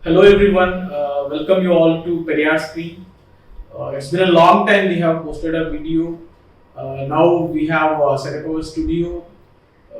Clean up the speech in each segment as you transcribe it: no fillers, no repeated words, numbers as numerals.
Hello everyone, welcome you all to Periyar screen. It's been a long time we have posted a video. Now we have set up our studio.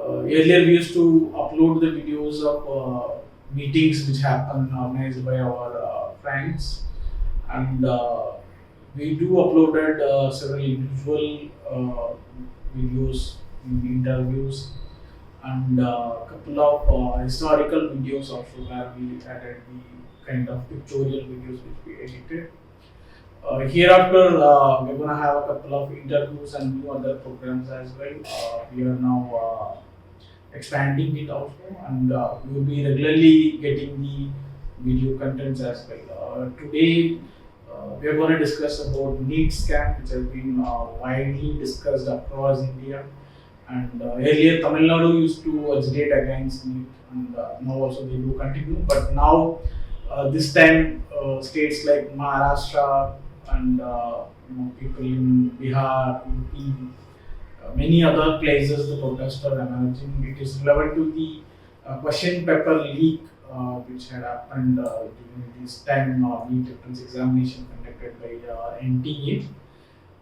Earlier we used to upload the videos of meetings which happen organized by our friends, and we do uploaded several individual videos, interviews, and a couple of historical videos also where we added the kind of pictorial videos which we edited. Hereafter, we're going to have a couple of interviews and new other programs as well. We are now expanding it also, and we will be regularly getting the video contents as well. Today, we are going to discuss about NEET scam, which has been widely discussed across India. And earlier, Tamil Nadu used to agitate against NEET, and now also they do continue. But now, this time, states like Maharashtra and people in Bihar, UP, many other places, the protests are emerging. It is relevant to the question paper leak which had happened during this time NEET entrance examination conducted by NTA,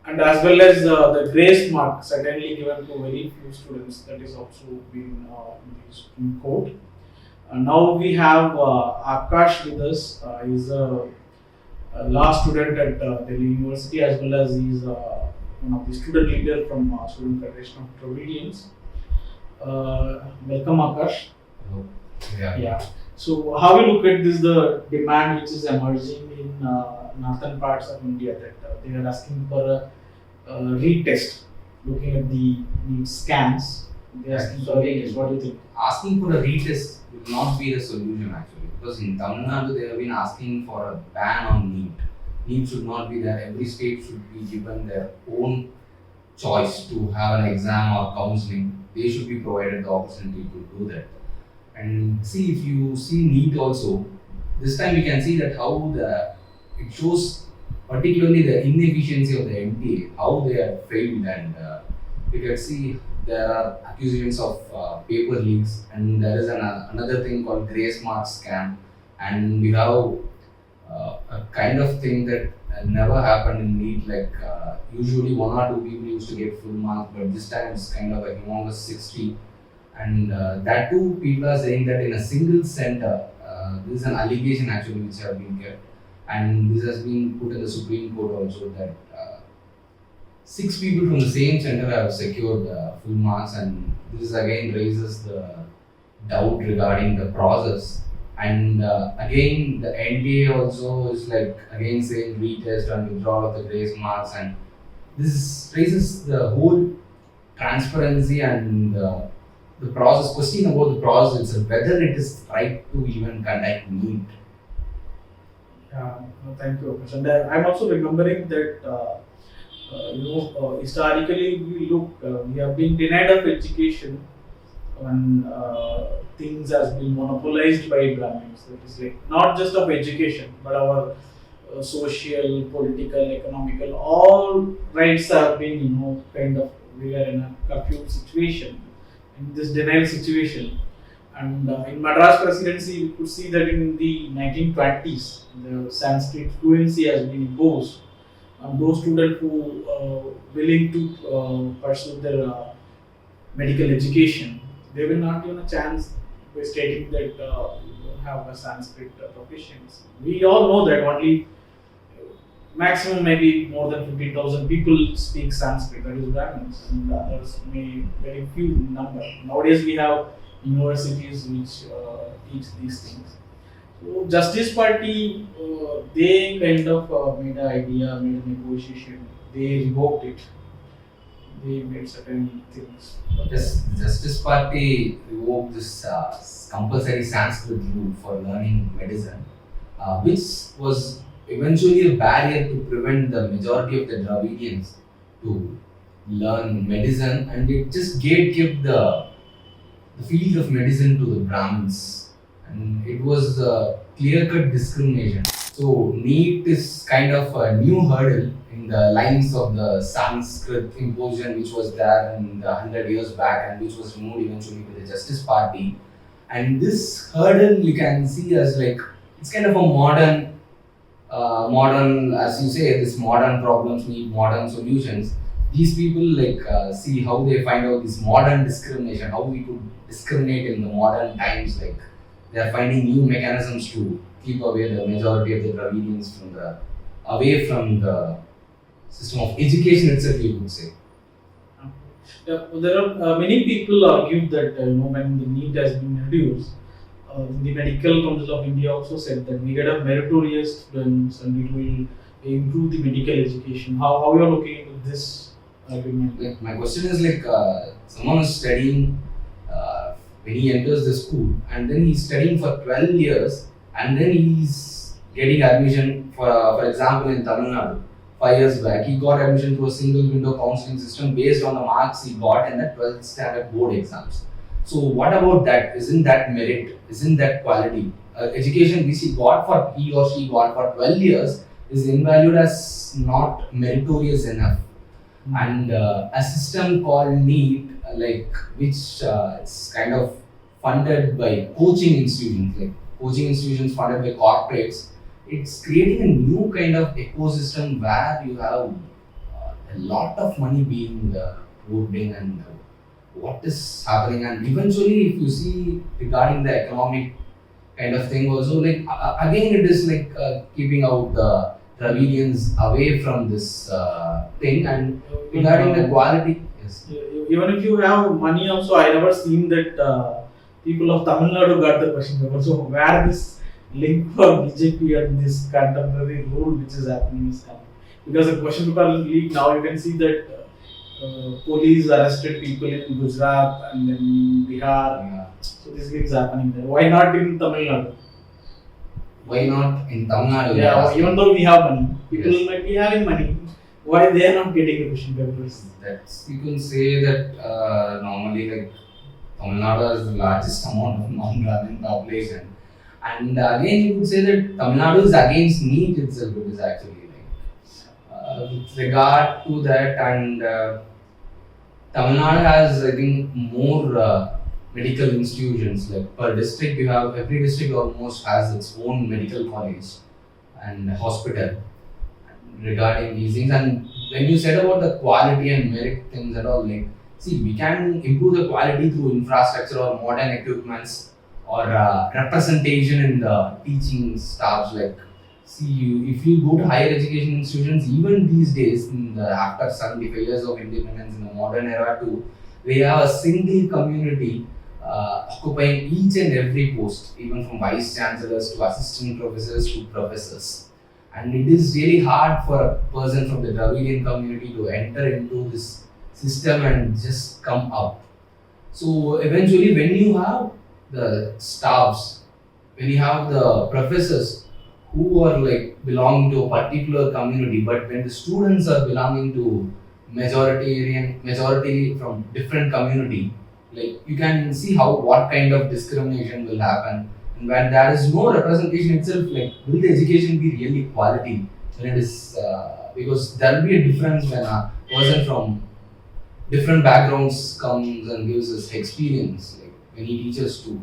and as well as the grace mark certainly given to very few students, that is also been in the Supreme Court. Now we have Akash with us. He's a law student at Delhi University, as well as he's one of the student leader from Student Federation of Dravidians. Welcome, Akash. Hello. Yeah. Yeah. So, how you look at this, the demand which is emerging in northern parts of India, that they are asking for a retest, looking at the scams. They are asking for a retest. What do you think? Asking for a retest will not be the solution actually, because in Tamil Nadu they have been asking for a ban on NEET. NEET should not be there. Every state should be given their own choice to have an exam or counseling. They should be provided the opportunity to do that. And see, if you see NEET also, this time you can see that how it shows particularly the inefficiency of the MTA, how they have failed, and you can see there are accusations of paper leaks, and there is another thing called grace mark scam, and we have a kind of thing that never happened in NEET, like usually one or two people used to get full marks, but this time it's kind of a humongous 60. And that too, people are saying that in a single center, this is an allegation actually which have been kept, and this has been put in the Supreme Court also, that 6 people from the same center have secured full marks, and this again raises the doubt regarding the process. And again, the NDA also is like again saying retest and withdrawal of the grace marks, and this raises the whole transparency and the process, question about the process itself, whether it is right to even conduct NEET. Yeah, no, thank you, Akash. And I'm also remembering that historically we look, we have been denied of education when things has been monopolized by Brahmins. That is like not just of education, but our social, political, economical, all rights have been kind of, we are in a curfew situation, in this denial situation. And in Madras Presidency, we could see that in the 1920s, the Sanskrit fluency has been imposed. And those students who willing to pursue their medical education, they will not given a chance by stating that you don't have a Sanskrit proficiency. We all know that only maximum maybe more than 15,000 people speak Sanskrit, that is Brahmins, and others may very few in number. Nowadays we have universities which teach these things. So Justice Party, they kind of made an idea, made a negotiation, they revoked it. They made certain things. Justice Party revoked this compulsory Sanskrit rule for learning medicine, which was eventually a barrier to prevent the majority of the Dravidians to learn medicine, and it just gatekept the field of medicine to the Brahmins, and it was a clear-cut discrimination. So NEET is kind of a new hurdle in the lines of the Sanskrit imposition which was there in the 100 years back, and which was removed eventually by the Justice Party. And this hurdle you can see as like it's kind of a modern, as you say, this modern problems need modern solutions. These people see how they find out this modern discrimination, how we could discriminate in the modern times. Like they are finding new mechanisms to keep away the majority of the Dravidians away from the system of education itself, you could say. Yeah, there are many people argue that when the NEET has been reduced, the Medical Council of India also said that we get a meritorious students and it will improve the medical education. How you are looking into this argument? Like my question is someone is studying when he enters the school and then he's studying for 12 years and then he's getting admission for example in Tamil Nadu. 5 years back, he got admission to a single window counseling system based on the marks he got in the 12th standard board exams. So, what about that? Isn't that merit? Isn't that quality? Education which he or she got for 12 years is invalued as not meritorious enough. And a system called NEET, which is kind of funded by coaching institutions funded by corporates. It's creating a new kind of ecosystem where you have a lot of money being poured in and what is happening. And eventually, if you see regarding the economic kind of thing, also again, it is keeping out the Dravidians away from this thing. And regarding the quality, yes. Even if you have money, also I never seen that people of Tamil Nadu got the question paper. So where this link for BJP and this contemporary rule which is happening is coming. Because the question paper leak now, you can see that police arrested people in Gujarat and then in Bihar. Yeah. So this thing is happening there. Why not in Tamil Nadu? Why not in Tamil Nadu? Yeah, even though we have money, people Yes. might be having money. Why they are not getting the question papers? That's, you can say that normally Tamil Nadu has the largest amount of non-Brahmin population. And again, you could say that Tamil Nadu is against NEET itself. It is actually with regard to that, and Tamil Nadu has, I think, more medical institutions. Like per district, every district almost has its own medical college and hospital. Regarding these things, and when you said about the quality and merit things and all, see, we can improve the quality through infrastructure or modern equipments or representation in the teaching staffs. If you go to higher education institutions, even these days, after 75 years of independence in the modern era too, they have a single community occupying each and every post, even from vice chancellors to assistant professors to professors. And it is really hard for a person from the Dravidian community to enter into this system and just come up. So eventually, when you have the staffs, when you have the professors who are belonging to a particular community, but when the students are belonging to majority from different community, you can see what kind of discrimination will happen. And when there is no representation itself, will the education be really quality? When it is because there will be a difference when a person from different backgrounds comes and gives us experience, when he teaches too.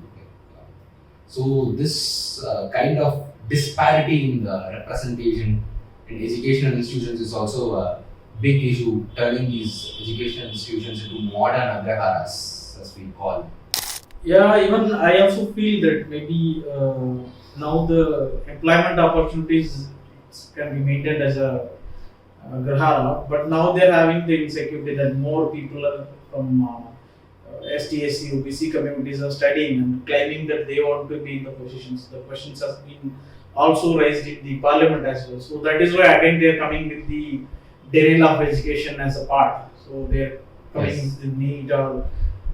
So this kind of disparity in the representation in educational institutions is also a big issue, turning these educational institutions into modern agraharas, as we call them. Yeah, even I also feel that maybe now the employment opportunities can be maintained as a grahara, but now they're having the insecurity that more people are from ST, SC, OBC communities are studying and claiming that they want to be in the positions. The questions have been also raised in the parliament as well. So that is why again they're coming with the denial of education as a part. So they're coming with the NEET or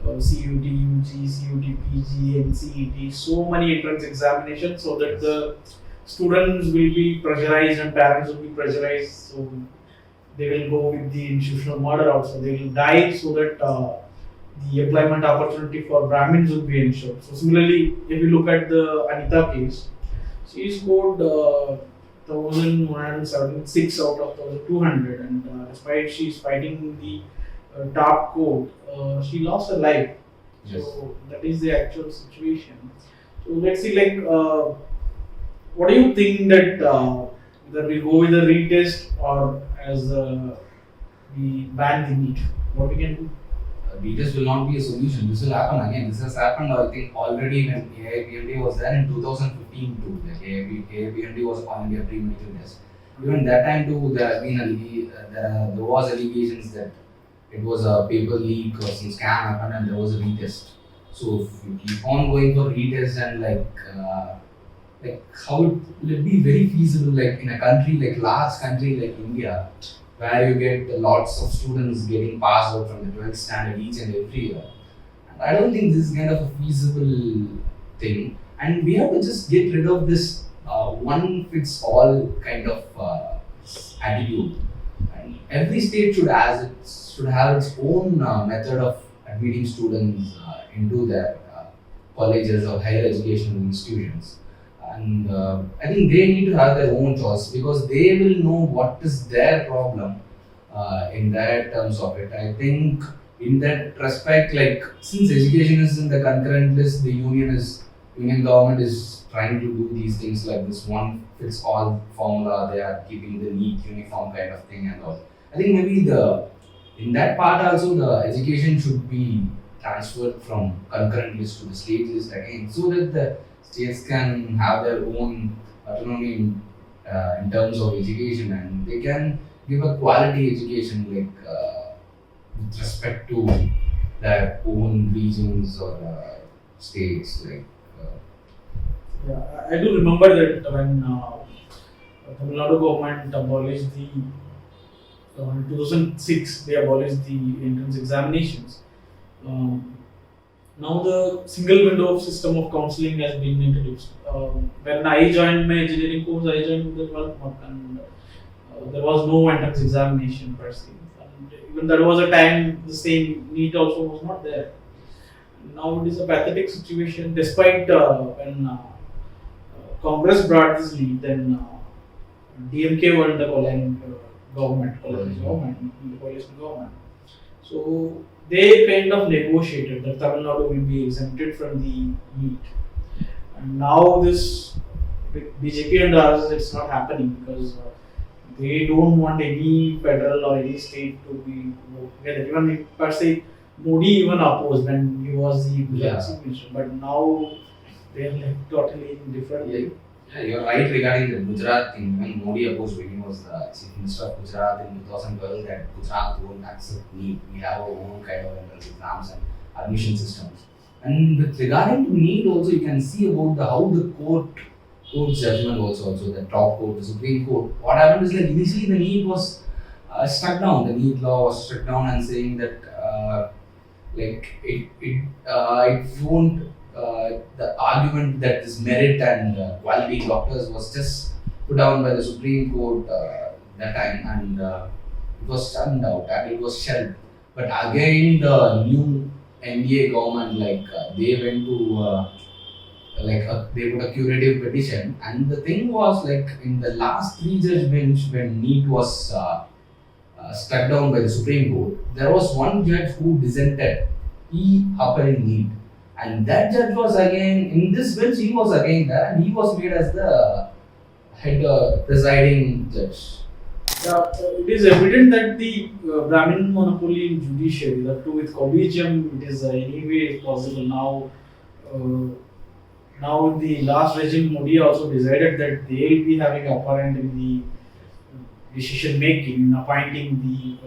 CUT, UG, CUT, PG, and CET, so many entrance examinations so that the students will be pressurized and parents will be pressurized. So they will go with the institutional murder also. They will die so that the employment opportunity for Brahmins will be ensured. So similarly, if you look at the Anita case, she scored 1,176 out of 1,200, and despite she is fighting the top court, she lost her life. Yes. So that is the actual situation. So let's see, what do you think that whether we go with the retest or as we ban the NEET? What we can do? Retest will not be a solution. This will happen again. This has happened, I think, already when AIPMD was there in 2015 too. Like AIPMD was All India pre-medical test. Even that time too, there have been there was allegations that it was a paper leak or some scam happened and there was a retest. So if you keep on going for retest and like how it will it be very feasible like in a country like large country like India where you get lots of students getting passed out from the 12th standard each and every year. And I don't think this is kind of a feasible thing. And we have to just get rid of this one fits all kind of attitude. And every state should have its own method of admitting students into their colleges or higher educational institutions. And I think they need to have their own choice because they will know what is their problem in their terms of it. I think in that respect, like since education is in the concurrent list, the union government is trying to do these things like this one fits all formula. They are keeping the neat uniform kind of thing and all. I think maybe in that part also the education should be transferred from concurrent list to the state list again, so that the states can have their own autonomy in terms of education and they can give a quality education with respect to their own regions or states. Yeah, I do remember that when Tamil Nadu government abolished in 2006 they abolished the entrance examinations. Now the single window system of counselling has been introduced. When I joined my engineering course, I joined the 12th month and there was no entrance examination per se. And even there was a time the same NEET also was not there. Now it is a pathetic situation despite when Congress brought this lead, then DMK won the coalition government. So they kind of negotiated that Tamil Nadu will be exempted from the NEET. And now this with BJP and RSS, it's not happening because they don't want any federal or any state to be together. Even per se, Modi even opposed when he was the chief minister, but now they are like totally different. Yeah, you're right regarding the Gujarat thing. When Modi opposed when he was the chief minister of Gujarat in 2012, that Gujarat won't accept NEET. We have our own kind of entrance exams and admission systems. And with regarding to NEET also, you can see about how the court judgment also the top court, the Supreme Court. What happened is like initially the NEET was struck down. The NEET law was struck down and saying that it won't. The argument that this merit and quality doctors was just put down by the Supreme Court that time, and it was turned out and it was shelved. But again, the new NDA government they went to they put a curative petition, and the thing was in the last 3-judge bench when NEET was struck down by the Supreme Court, there was one judge who dissented. He upheld NEET. And that judge was again, in this bench, he was again there and he was made as the head presiding judge. Yeah, it is evident that the Brahmin monopoly in judiciary, that too with collegium, it is anyway possible. Now the last regime, Modi also decided that they will be having upper hand in the decision making, in appointing the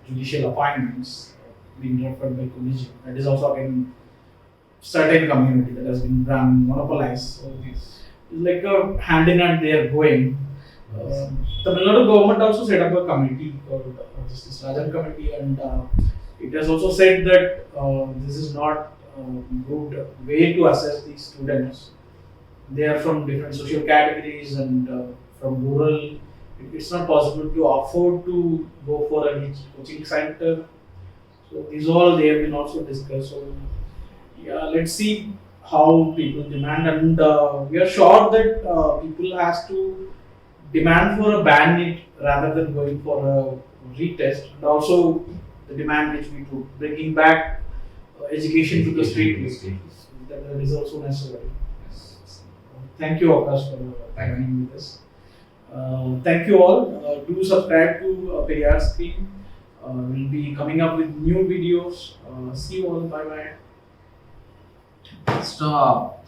judicial appointments being referred by collegium. That is also again certain community that has been Brahmin monopolized. So it's like a hand in hand they are going. Tamil Nadu government also set up a committee called Justice Rajan Committee, and it has also said that this is not a good way to assess these students. They are from different social categories and from rural. It's not possible to afford to go for a coaching center. So these all they have been also discussed. So yeah, let's see how people demand, and we are sure that people has to demand for a ban it rather than going for a retest, and also the demand which we do, bringing back education to the state list. That is also necessary. Yes. Thank you, Akash, for Thank you. joining with us. Thank you all. Do subscribe to Periyar Screen. We'll be coming up with new videos. See you all. Bye bye. Stop.